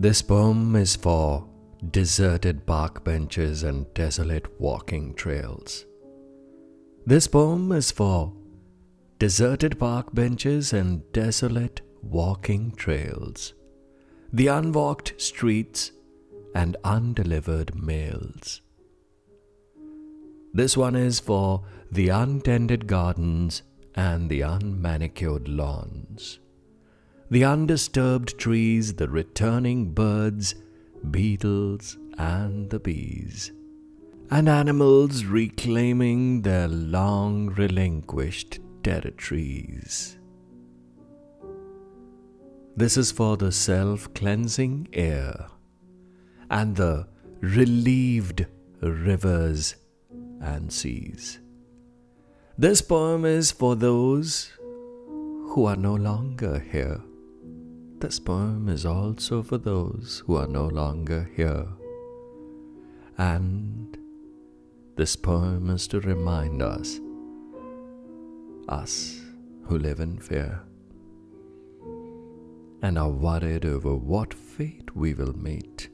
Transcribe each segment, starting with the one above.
This poem is for deserted park benches and desolate walking trails. This poem is for deserted park benches and desolate walking trails, the unwalked streets and undelivered mails. This one is for the untended gardens and the unmanicured lawns, the undisturbed trees, the returning birds, beetles and the bees, and animals reclaiming their long relinquished territories. This is for the self-cleansing air and the relieved rivers and seas. This poem is for those who are no longer here. This poem is also for those who are no longer here. And this poem is to remind us who live in fear and are worried over what fate we will meet.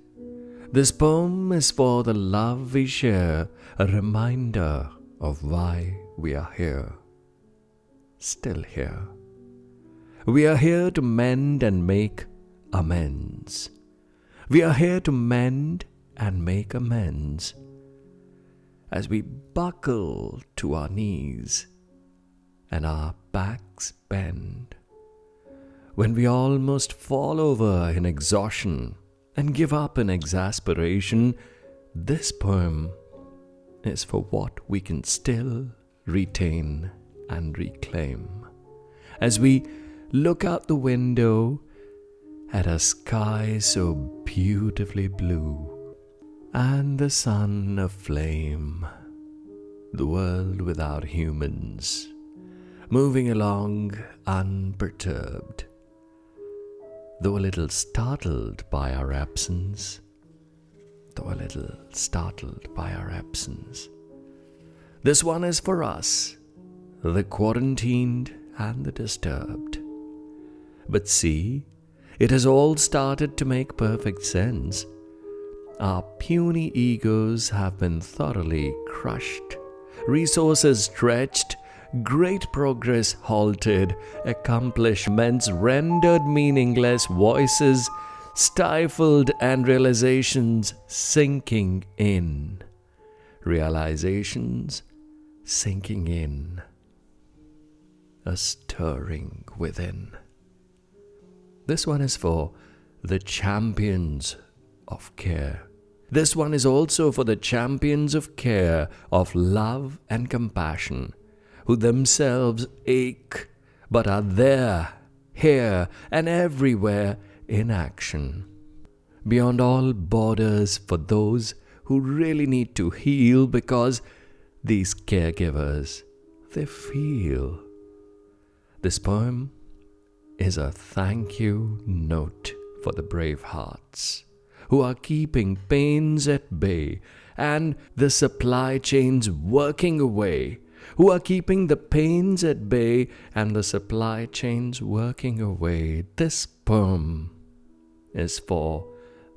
This poem is for the love we share, a reminder of why we are here, still here. We are here to mend and make amends. We are here to mend and make amends as we buckle to our knees and our backs bend. When we almost fall over in exhaustion and give up in exasperation, this poem is for what we can still retain and reclaim. As we look out the window at a sky so beautifully blue and the sun aflame, the world without humans, moving along unperturbed, though a little startled by our absence. This one is for us, the quarantined and the disturbed. But see, it has all started to make perfect sense. Our puny egos have been thoroughly crushed, resources stretched, great progress halted, accomplishments rendered meaningless, voices stifled and realizations sinking in. Realizations sinking in. A stirring within. This one is for the champions of care. This one is also for the champions of care, of love and compassion, who themselves ache but are there, here and everywhere in action. Beyond all borders for those who really need to heal, because these caregivers, they feel. This poem is a thank you note for the brave hearts who are keeping pains at bay and the supply chains working away, who are keeping the pains at bay and the supply chains working away. This poem is for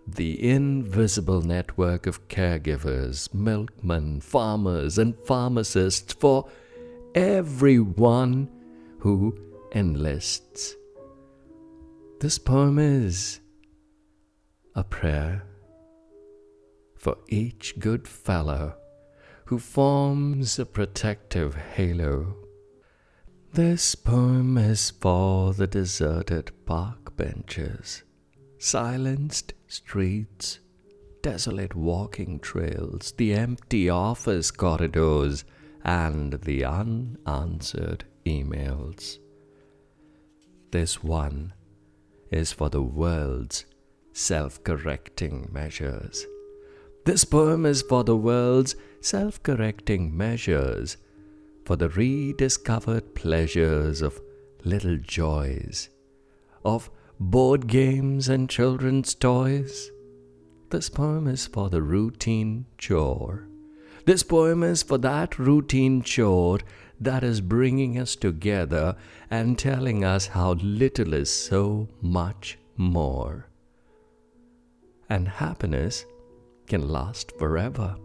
the invisible network of caregivers, milkmen, farmers and pharmacists, for everyone who enlists. This poem is a prayer for each good fellow who forms a protective halo. This poem is for the deserted park benches, silenced streets, desolate walking trails, the empty office corridors, and the unanswered emails. This one is for the world's self-correcting measures. This poem is for the world's self-correcting measures, for the rediscovered pleasures of little joys, of board games and children's toys. This poem is for the routine chore. This poem is for that routine chore that is bringing us together and telling us how little is so much more. and happiness can last forever.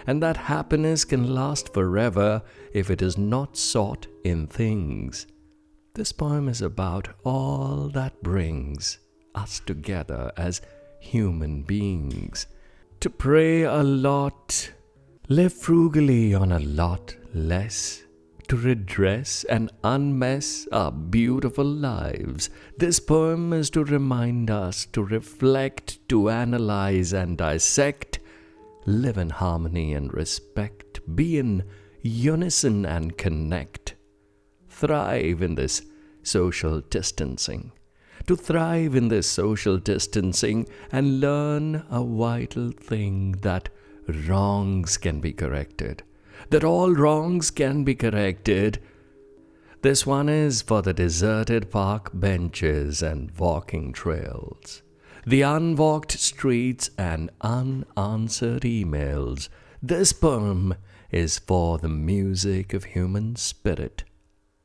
And that happiness can last forever if it is not sought in things. This poem is about all that brings us together as human beings. To pray a lot, live frugally on a lot less, to redress and unmess our beautiful lives. This poem is to remind us to reflect, to analyze and dissect, live in harmony and respect, be in unison and connect, thrive in this social distancing. To thrive in this social distancing and learn a vital thing, that wrongs can be corrected, that all wrongs can be corrected. This one is for the deserted park benches and walking trails, the unwalked streets and unanswered emails. This poem is for the music of human spirit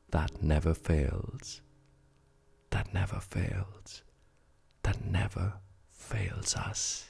that never fails, that never fails, that never fails us.